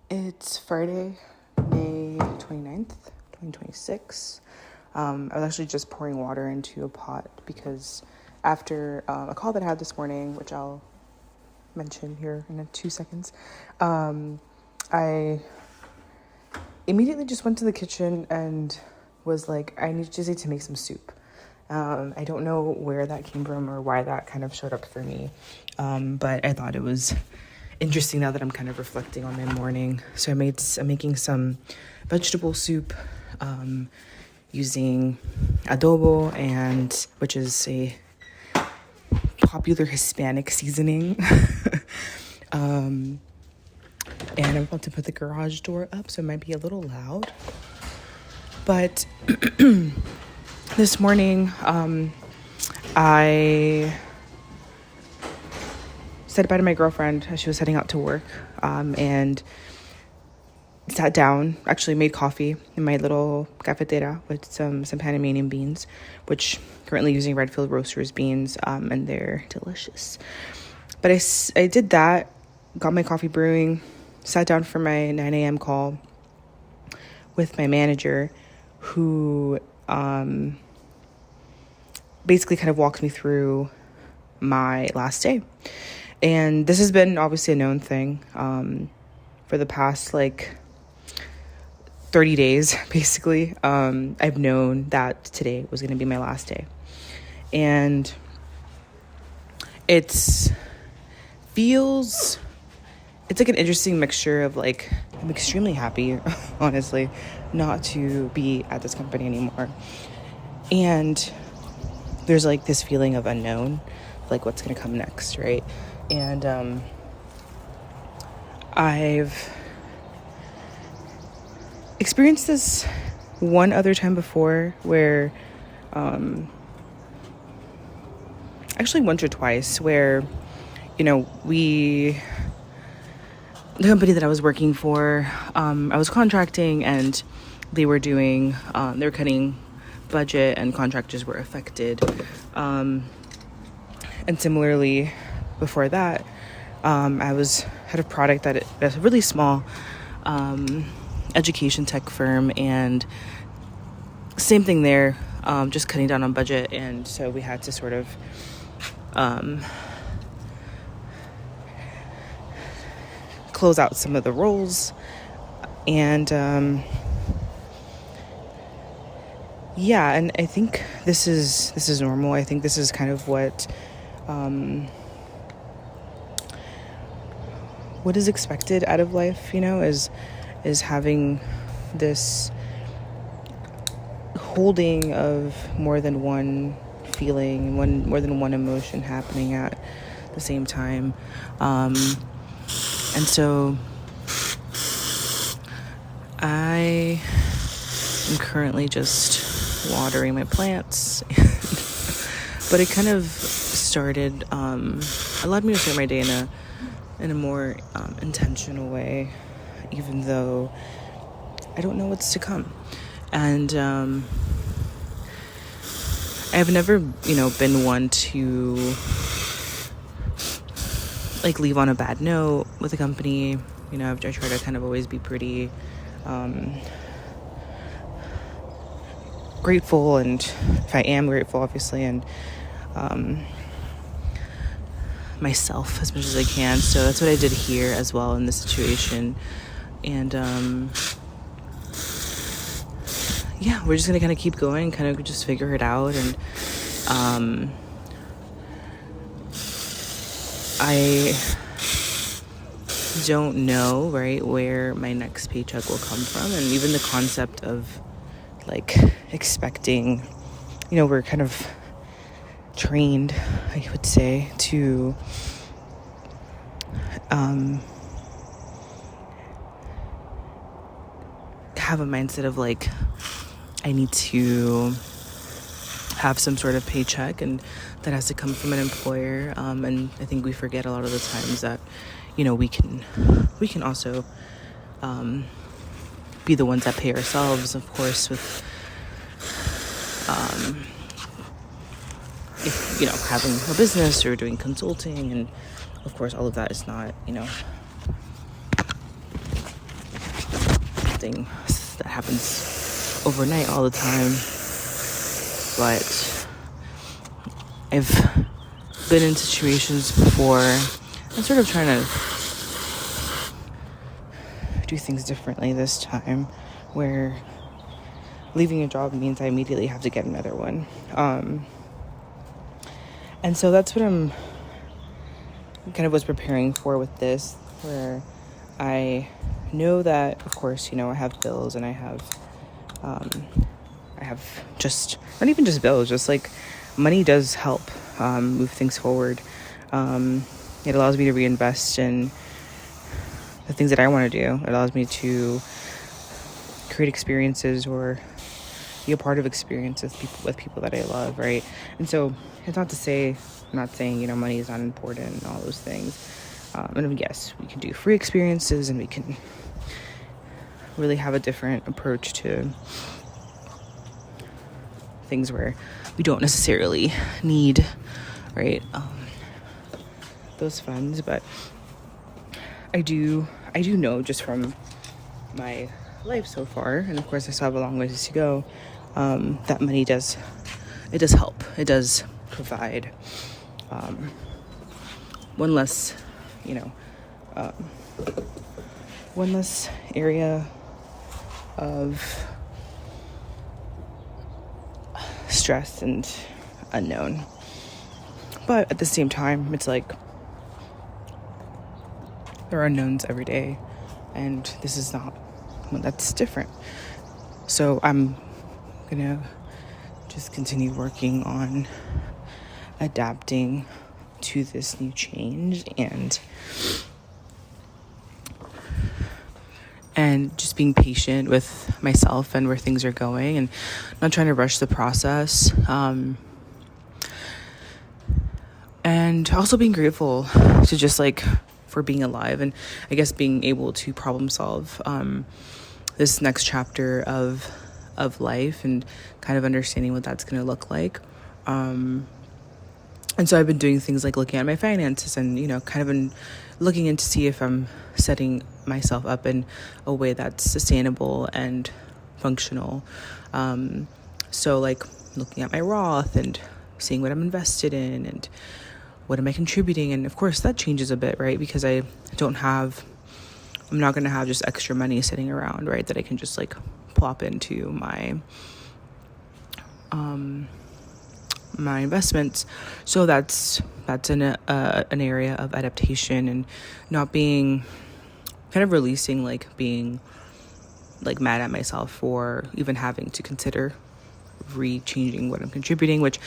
It's Friday, May 29th, 2026. I was actually just pouring water into a pot because after a call that I had this morning, which I'll mention here in 2 seconds, I immediately just went to the kitchen and was like, I just need to make some soup. I don't know where that came from or why that kind of showed up for me, but I thought it was interesting now that I'm kind of reflecting on my morning. So I'm making some vegetable soup using adobo, which is a popular Hispanic seasoning. And I'm about to put the garage door up, so it might be a little loud. But this morning, I said bye to my girlfriend as she was heading out to work, and sat down, actually made coffee in my little cafetera with some Panamanian beans, which currently using Redfield Roasters beans, and they're delicious. But I did that, got my coffee brewing, sat down for my 9 a.m. call with my manager, who basically kind of walked me through my last day. And this has been obviously a known thing for the past 30 days, basically. I've known that today was going to be my last day. And it's like an interesting mixture of I'm extremely happy, honestly, not to be at this company anymore. And there's this feeling of unknown, what's going to come next, right? And I've experienced this one other time before where, actually once or twice, where, the company that I was working for, I was contracting, and they were cutting budget, and contractors were affected. And similarly, before that, I had a product that a really small education tech firm, and same thing there, just cutting down on budget, and so we had to sort of close out some of the roles, and and I think this is normal. I think this is kind of what is expected out of life, is having this holding of more than one feeling, more than one emotion happening at the same time. And so I am currently just watering my plants, but it kind of started, allowed me to start my day in a more intentional way, even though I don't know what's to come. And I've never, been one to leave on a bad note with a company. I try to kind of always be pretty grateful, and if I am grateful, obviously, and myself as much as I can. So that's what I did here as well in this situation. And we're just gonna kind of keep going, kind of just figure it out. And I don't know, right, where my next paycheck will come from. And even the concept of expecting, we're kind of trained, I would say, to have a mindset of I need to have some sort of paycheck, and that has to come from an employer. And I think we forget a lot of the times that we can also be the ones that pay ourselves, of course, with if having a business or doing consulting, and of course all of that is not something that happens overnight all the time, but I've been in situations before. I'm sort of trying to do things differently this time, where leaving a job means I immediately have to get another one. And so that's what I'm kind of was preparing for with this, where I know that, of course, I have bills, and I have just, not even just bills, just like money does help move things forward. It allows me to reinvest in the things that I want to do. It allows me to create experiences or be a part of experiences with people that I love, right? And so it's not to say, I'm not saying, money is not important and all those things. And yes, we can do free experiences, and we can really have a different approach to things where we don't necessarily need, right, those funds. But I do know, just from my life so far, and of course I still have a long ways to go, that money does help. It does provide one less area of stress and unknown. But at the same time, it's like there are unknowns every day, and this is not one that's different. So I'm gonna just continue working on adapting to this new change, and just being patient with myself and where things are going, and not trying to rush the process. And also being grateful to just for being alive, and I guess being able to problem solve this next chapter of life, and kind of understanding what that's going to look like. And so I've been doing things like looking at my finances, and kind of been looking in to see if I'm setting myself up in a way that's sustainable and functional. So looking at my Roth and seeing what I'm invested in and what am I contributing. And of course that changes a bit, right? Because I'm not going to have just extra money sitting around, right? That I can just plop into my my investments. So that's an area of adaptation, and not being kind of releasing being mad at myself for even having to consider changing what I'm contributing, which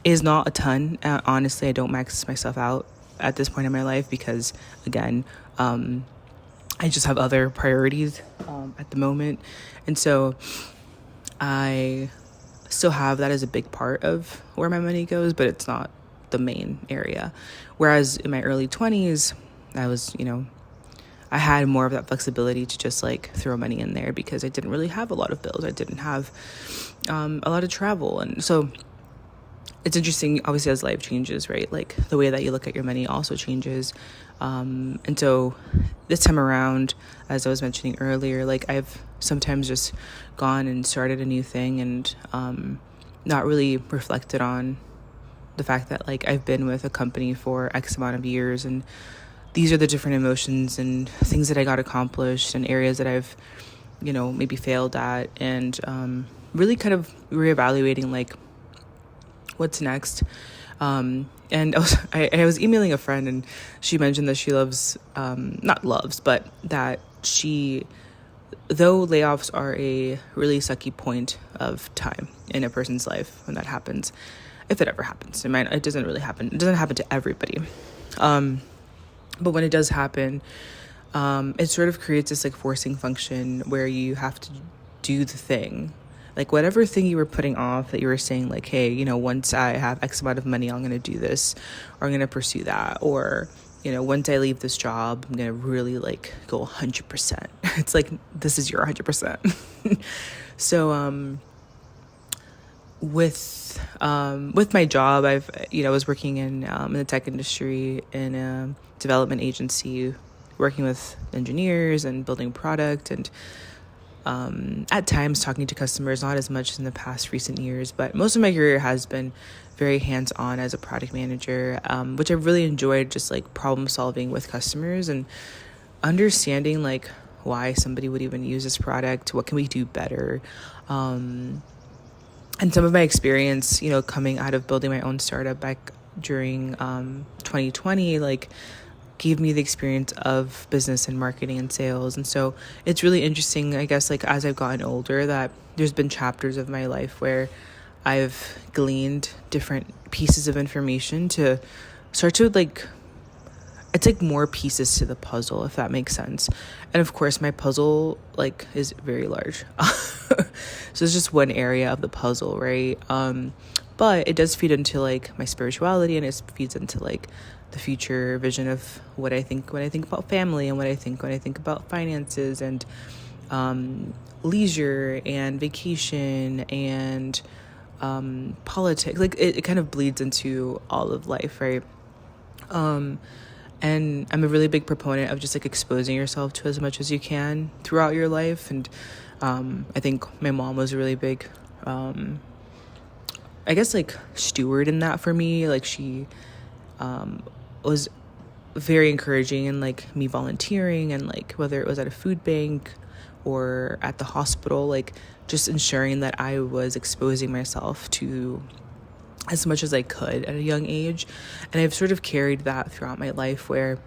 is not a ton. Honestly, I don't max myself out at this point in my life, because again, I just have other priorities at the moment. And so I still have that as a big part of where my money goes, but it's not the main area. Whereas in my early 20s, I was, I had more of that flexibility to just throw money in there, because I didn't really have a lot of bills. I didn't have a lot of travel. And so it's interesting, obviously, as life changes, right? The way that you look at your money also changes. And so this time around, as I was mentioning earlier, I've sometimes just gone and started a new thing, and not really reflected on the fact that I've been with a company for X amount of years, and these are the different emotions and things that I got accomplished, and areas that I've maybe failed at, and really kind of reevaluating what's next. And I was emailing a friend, and she mentioned that she loves, not loves, but that though layoffs are a really sucky point of time in a person's life when that happens, if it ever happens, it doesn't really happen. It doesn't happen to everybody. But when it does happen, it sort of creates this forcing function where you have to do the thing. Whatever thing you were putting off, that you were saying hey, once I have X amount of money, I'm going to do this, or I'm going to pursue that. Or, once I leave this job, I'm going to really go 100%. It's this is your 100%. So, with my job, I've, was working in the tech industry in a development agency, working with engineers and building product, and at times talking to customers, not as much as in the past recent years, but most of my career has been very hands-on as a product manager, which I've really enjoyed, just like problem solving with customers and understanding like why somebody would even use this product, what can we do better, and some of my experience, coming out of building my own startup back during 2020, like gave me the experience of business and marketing and sales. And so it's really interesting, I guess, like as I've gotten older, that there's been chapters of my life where I've gleaned different pieces of information to start to it's like more pieces to the puzzle, if that makes sense. And of course my puzzle is very large. So it's just one area of the puzzle, right? But it does feed into my spirituality, and it feeds into the future vision of what I think when I think about family, and what I think when I think about finances and leisure and vacation and politics. It kind of bleeds into all of life, right? And I'm a really big proponent of just exposing yourself to as much as you can throughout your life. And I think my mom was a really big I guess steward in that for me. She was very encouraging in me volunteering, and whether it was at a food bank or at the hospital, just ensuring that I was exposing myself to as much as I could at a young age. And I've sort of carried that throughout my life, where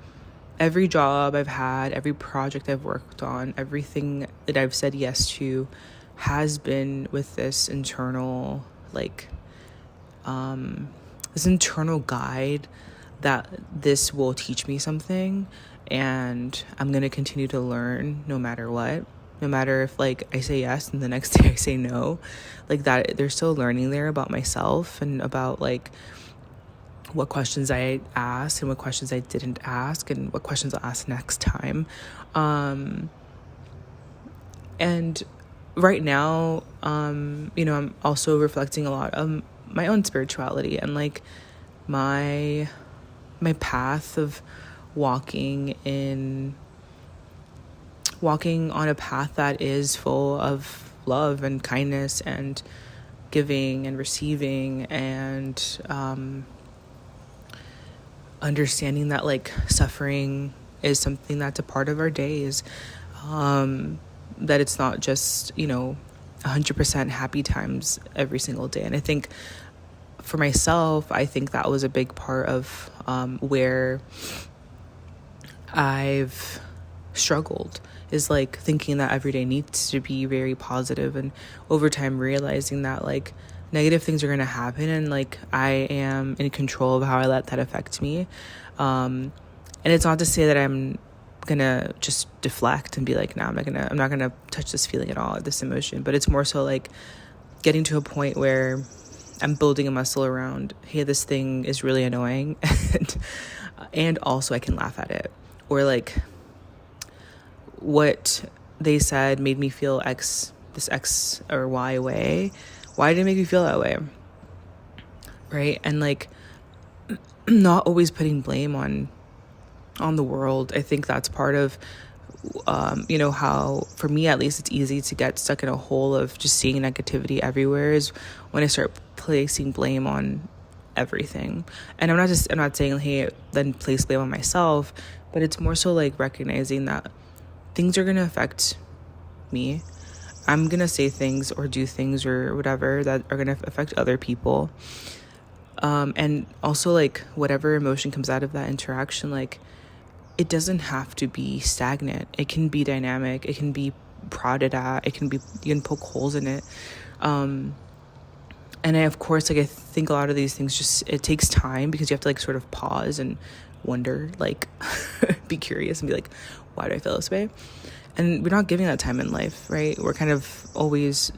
every job I've had, every project I've worked on, everything that I've said yes to has been with this internal this internal guide that this will teach me something, and I'm going to continue to learn no matter what. No matter if I say yes and the next day I say no, that there's still learning there about myself, and about what questions I asked and what questions I didn't ask, and what questions I'll ask next time. And right now, I'm also reflecting a lot of my own spirituality, and my path of walking on a path that is full of love and kindness and giving and receiving, and understanding that suffering is something that's a part of our days, that it's not just 100% happy times every single day. And I think for myself, I think that was a big part of where I've struggled, is thinking that every day needs to be very positive, and over time realizing that negative things are going to happen, and I am in control of how I let that affect me. And it's not to say that I'm gonna just deflect and be nah, I'm not gonna touch this feeling at all, this emotion, but it's more so getting to a point where I'm building a muscle around, hey, this thing is really annoying, and also I can laugh at it, or what they said made me feel this X or Y way. Why did it make me feel that way? Right? And not always putting blame on the world. I think that's part of how, for me at least, it's easy to get stuck in a hole of just seeing negativity everywhere, is when I start placing blame on everything. And I'm not saying, hey, then place blame on myself, but it's more so recognizing that things are going to affect me. I'm going to say things or do things or whatever that are going to affect other people. And also whatever emotion comes out of that interaction, it doesn't have to be stagnant. It can be dynamic. It can be prodded at. You can poke holes in it. And of course, I think a lot of these things it takes time, because you have to sort of pause and wonder, be curious and be why do I feel this way? And we're not giving that time in life, right? We're kind of always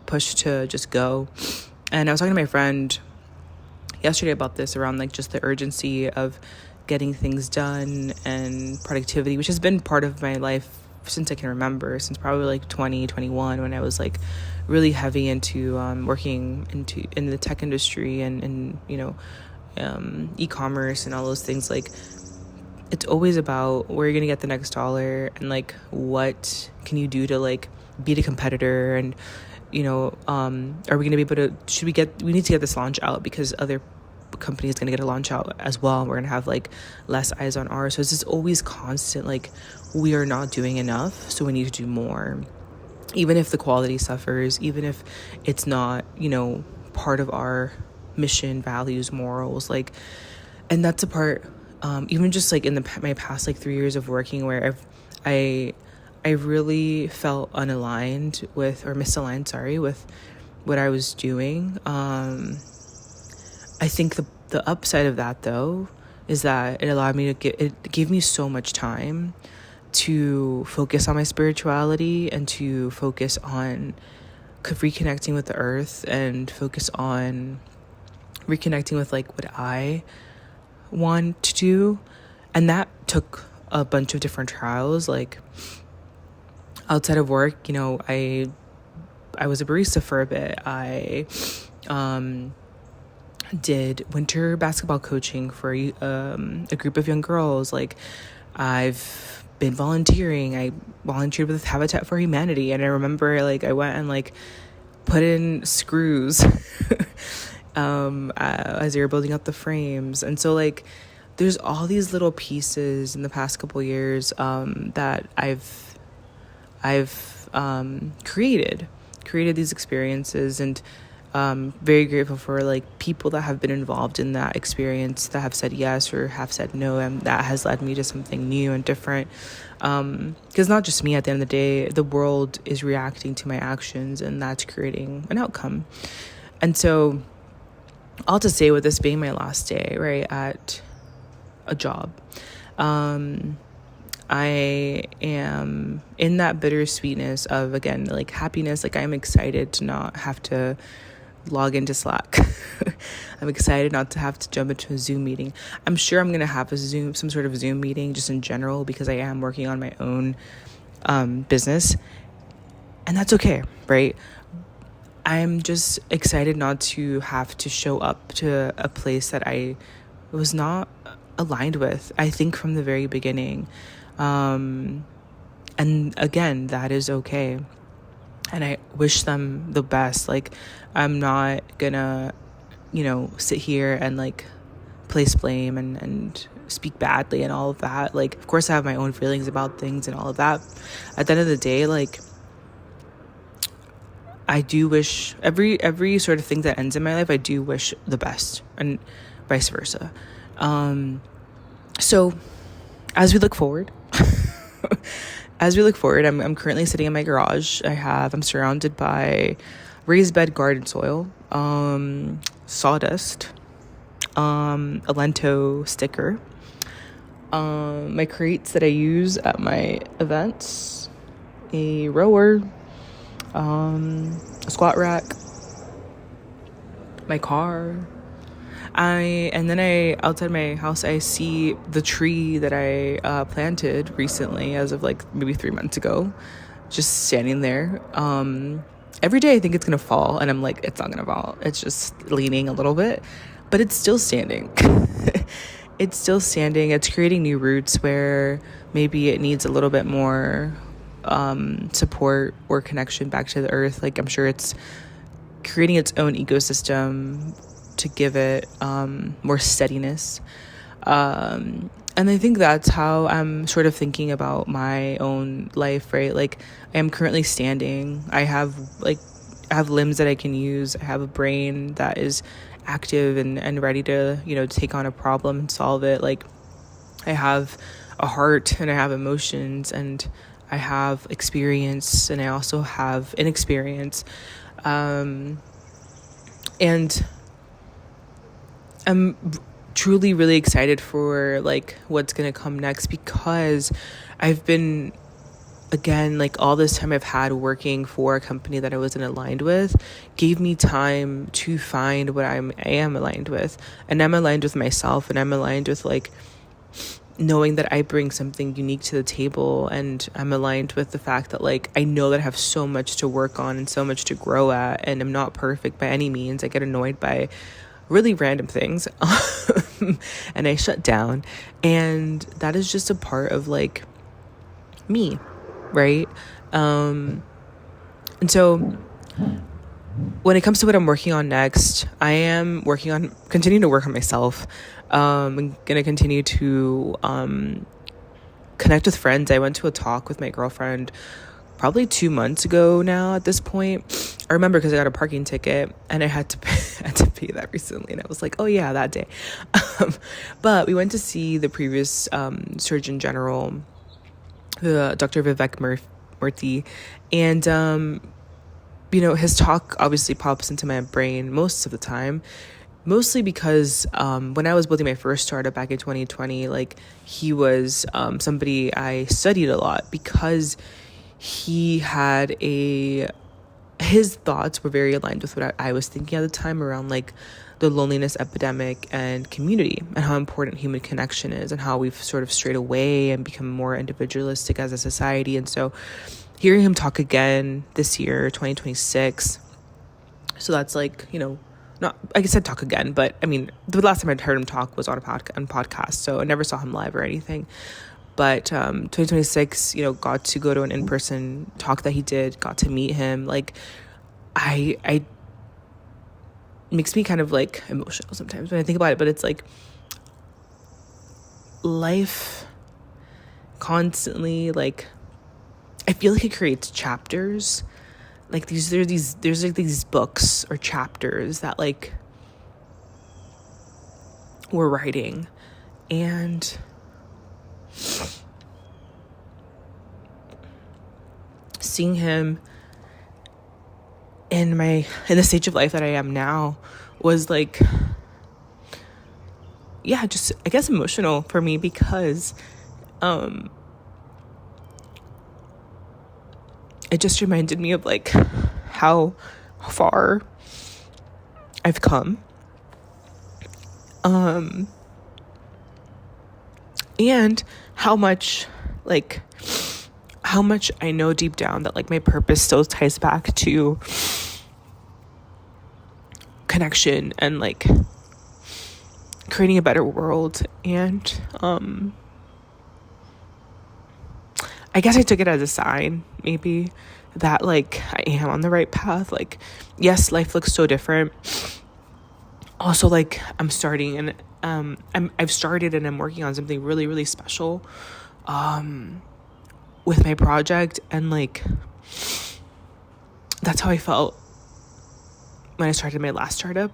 pushed to just go. And I was talking to my friend yesterday about this, around just the urgency of getting things done and productivity, which has been part of my life since I can remember, since probably 2021, when I was really heavy into working in the tech industry and e-commerce and all those things. it's always about where you're gonna get the next dollar, and like what can you do to like beat a competitor, and are we gonna be able to, we need to get this launch out because other company is going to get a launch out as well, and we're going to have like less eyes on ours. So it's just always constant, like we are not doing enough, so we need to do more, even if the quality suffers, even if it's not part of our mission, values, morals, like. And that's a part, even just like in my past like 3 years of working, where I really felt unaligned with, or misaligned, with what I was doing. I think the upside of that, though, is that it allowed me to it gave me so much time to focus on my spirituality, and to focus on reconnecting with the earth, and focus on reconnecting with like what I want to do. And that took a bunch of different trials. Like outside of work, I was a barista for a bit. I did winter basketball coaching for a group of young girls. Like I've been volunteering. I volunteered with Habitat for Humanity, and I remember like I went and like put in screws as they were building up the frames. And so like there's all these little pieces in the past couple years that I've created these experiences, and very grateful for like people that have been involved in that experience, that have said yes or have said no, and that has led me to something new and different. Because not just me, at the end of the day, the world is reacting to my actions, and that's creating an outcome. And so all to say, with this being my last day, right, at a job, I am in that bittersweetness of, again, like happiness. Like I'm excited to not have to log into Slack. I'm excited not to have to jump into a Zoom meeting. I'm sure I'm going to have some sort of Zoom meeting just in general, because I am working on my own business, and that's okay, right? I'm just excited not to have to show up to a place that I was not aligned with, I think, from the very beginning. And again, that is okay. And I wish them the best. Like, I'm not gonna, sit here and like place blame and speak badly and all of that. Like, of course I have my own feelings about things and all of that. At the end of the day, like, I do wish every sort of thing that ends in my life, I do wish the best, and vice versa. So as we look forward, I'm currently sitting in my garage. I'm surrounded by raised bed garden soil, sawdust, a Lento sticker, my crates that I use at my events, a rower, a squat rack, my car. Outside my house, I see the tree that I planted recently, as of like maybe 3 months ago, just standing there. Every day I think it's gonna fall, and I'm like, it's not gonna fall. It's just leaning a little bit, but it's still standing. It's still standing. It's creating new roots where maybe it needs a little bit more support or connection back to the earth. Like, I'm sure it's creating its own ecosystem to give it more steadiness. And I think that's how I'm sort of thinking about my own life, right? Like, I am currently standing. I have limbs that I can use. I have a brain that is active and ready to, take on a problem and solve it. Like, I have a heart, and I have emotions, and I have experience, and I also have inexperience. And I'm truly really excited for like what's gonna come next, because I've been, again, like all this time I've had working for a company that I wasn't aligned with gave me time to find what I am aligned with. And I'm aligned with myself, and I'm aligned with like knowing that I bring something unique to the table, and I'm aligned with the fact that like I know that I have so much to work on and so much to grow at, and I'm not perfect by any means. I get annoyed by really random things. And I shut down, and that is just a part of like me, right? And so when it comes to what I'm working on next, I am continuing to work on myself. I'm gonna continue to connect with friends. I went to a talk with my girlfriend probably 2 months ago now at this point. I remember because I got a parking ticket and I had to pay that recently, and I was like, oh yeah, that day. But we went to see the previous Surgeon General, Dr. Vivek Murthy, and his talk obviously pops into my brain most of the time, mostly because when I was building my first startup back in 2020, like, he was somebody I studied a lot because his thoughts were very aligned with what I was thinking at the time around like the loneliness epidemic and community, and how important human connection is, and how we've sort of strayed away and become more individualistic as a society. And so hearing him talk again this year, 2026, so that's like, not, like I said, talk again, but I mean, the last time I'd heard him talk was on podcast, so I never saw him live or anything. But 2026, got to go to an in-person talk that he did, got to meet him. Like, I makes me kind of like emotional sometimes when I think about it, but it's like life constantly, like, I feel like it creates chapters. Like there's like these books or chapters that like we're writing, and seeing him in the stage of life that I am now was like, yeah, just, I guess, emotional for me, because it just reminded me of like how far I've come, and how much I know deep down that like my purpose still ties back to connection and like creating a better world. And I guess I took it as a sign, maybe, that like I am on the right path. Like, yes, life looks so different. Also, like, I've started and I'm working on something really, really special with my project, and like that's how I felt when I started my last startup,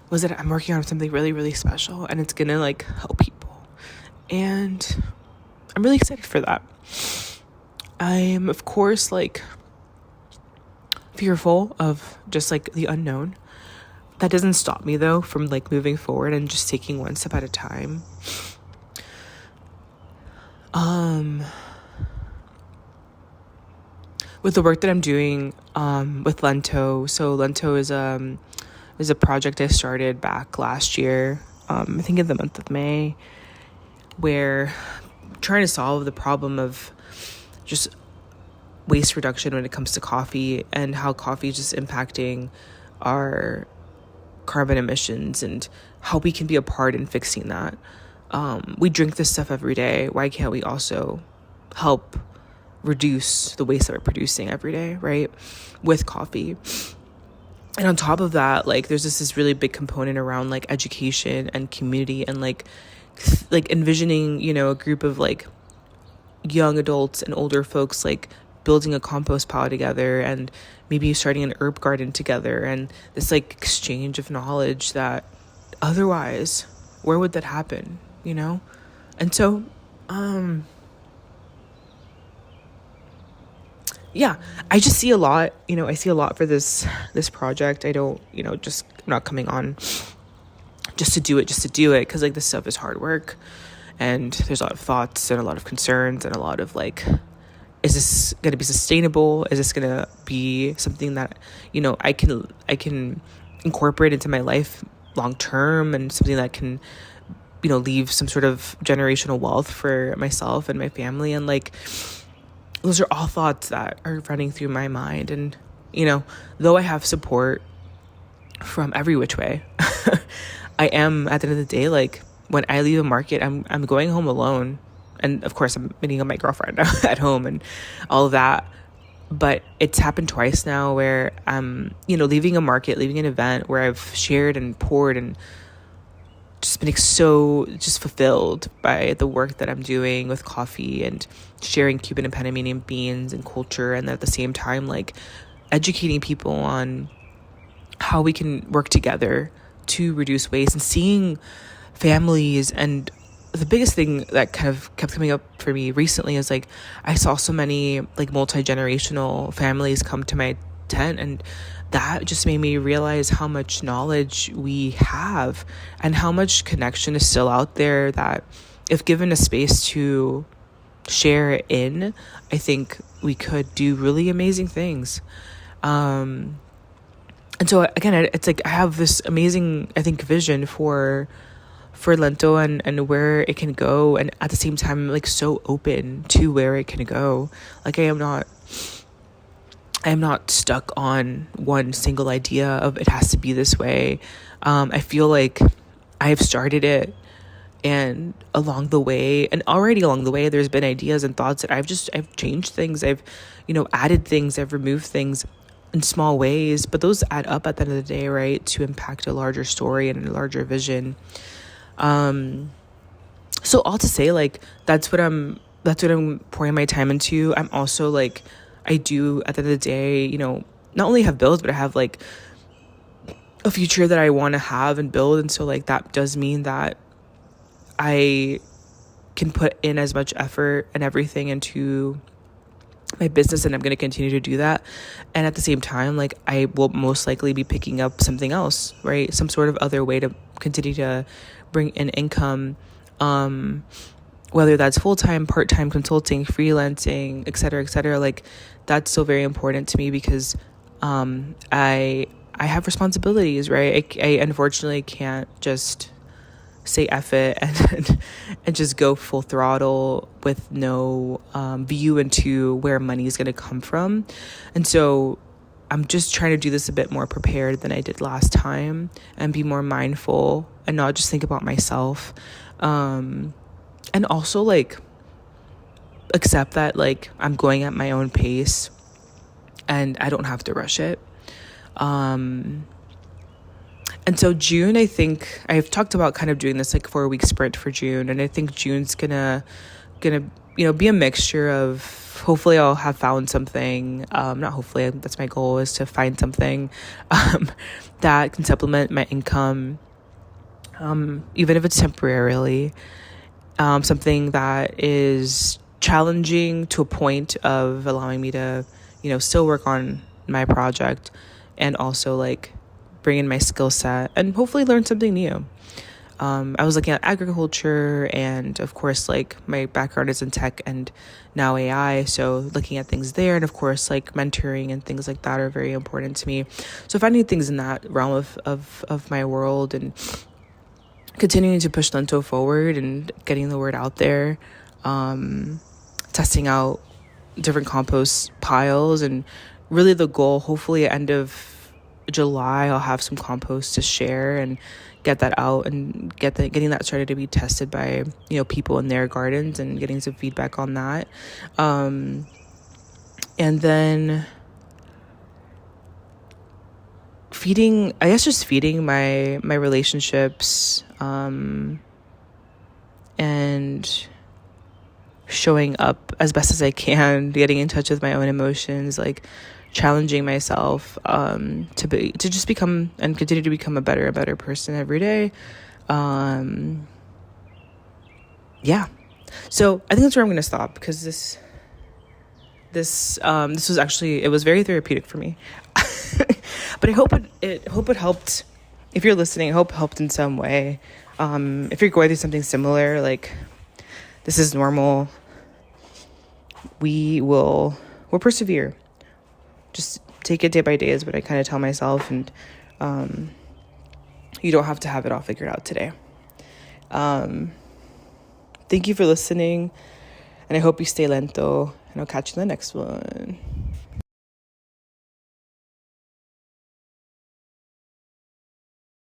was that I'm working on something really, really special, and it's gonna like help people, and I'm really excited for that. I'm, of course, like, fearful of just like the unknown. That doesn't stop me though from like moving forward and just taking one step at a time. With the work that I'm doing with Lento. So Lento is a project I started back last year, I think in the month of May, where I'm trying to solve the problem of just waste reduction when it comes to coffee, and how coffee is just impacting our carbon emissions, and how we can be a part in fixing that. We drink this stuff every day. Why can't we also help reduce the waste that we're producing every day, right, with coffee? And on top of that, like, there's this really big component around like education and community, and like envisioning, a group of like young adults and older folks like building a compost pile together, and maybe starting an herb garden together, and this like exchange of knowledge that otherwise, where would that happen, And so yeah, I just see a lot, I see a lot for this project. I don't, I'm not coming on just to do it, because like this stuff is hard work, and there's a lot of thoughts and a lot of concerns and a lot of like, is this going to be sustainable? Is this going to be something that, I can incorporate into my life long term, and something that can, leave some sort of generational wealth for myself and my family? And like, those are all thoughts that are running through my mind. And, though I have support from every which way, I am, at the end of the day, like, when I leave a market, I'm going home alone. And of course, I'm meeting up my girlfriend at home and all of that. But it's happened twice now where I'm, leaving a market, leaving an event where I've shared and poured and just been so just fulfilled by the work that I'm doing with coffee and sharing Cuban and Panamanian beans and culture. And at the same time, like, educating people on how we can work together to reduce waste, and seeing families. And the biggest thing that kind of kept coming up for me recently is, like, I saw so many, like, multi-generational families come to my tent, and that just made me realize how much knowledge we have and how much connection is still out there, that if given a space to share it in, I think we could do really amazing things. And so again, it's like I have this amazing, I think, vision for Lento and where it can go, and at the same time, I'm, like, so open to where it can go. Like, I am not stuck on one single idea of it has to be this way. I feel like I've started it, and along the way, there's been ideas and thoughts that I've changed things. I've, added things, I've removed things in small ways, but those add up at the end of the day, right? To impact a larger story and a larger vision. So all to say, like, that's what I'm pouring my time into. I'm also, like, I do, at the end of the day, not only have bills, but I have, like, a future that I want to have and build. And so, like, that does mean that I can put in as much effort and everything into my business, and I'm going to continue to do that. And at the same time, like, I will most likely be picking up something else, right? Some sort of other way to continue to bring in income, whether that's full-time, part-time, consulting, freelancing, et cetera, like, that's so very important to me, because I have responsibilities, right? I unfortunately can't just say F it and just go full throttle with no view into where money is going to come from. And so I'm just trying to do this a bit more prepared than I did last time, and be more mindful and not just think about myself. And also, like, accept that, like, I'm going at my own pace and I don't have to rush it. And so June, I think I've talked about kind of doing this, like, 4-week sprint for June. And I think June's gonna, be a mixture of, hopefully I'll have found something, not hopefully, that's my goal, is to find something, that can supplement my income, even if it's temporarily, something that is challenging to a point of allowing me to, still work on my project, and also, like, bring in my skill set and hopefully learn something new. I was looking at agriculture, and of course, like, my background is in tech and now AI, so looking at things there, and of course, like, mentoring and things like that are very important to me. So finding things in that realm of my world, and continuing to push Lento forward and getting the word out there, testing out different compost piles, and really the goal, hopefully at end of July, I'll have some compost to share and get that out, and getting that started to be tested by, people in their gardens, and getting some feedback on that. And then feeding my relationships, and showing up as best as I can, getting in touch with my own emotions, like, challenging myself to just become and continue to become a better person every day. So I think that's where I'm going to stop, because this was actually, it was very therapeutic for me. But I hope it helped. If you're listening, I hope it helped in some way. If you're going through something similar, like, this is normal. We'll persevere. Just take it day by day is what I kind of tell myself, and you don't have to have it all figured out today. Thank you for listening, and I hope you stay lento, and I'll catch you in the next one.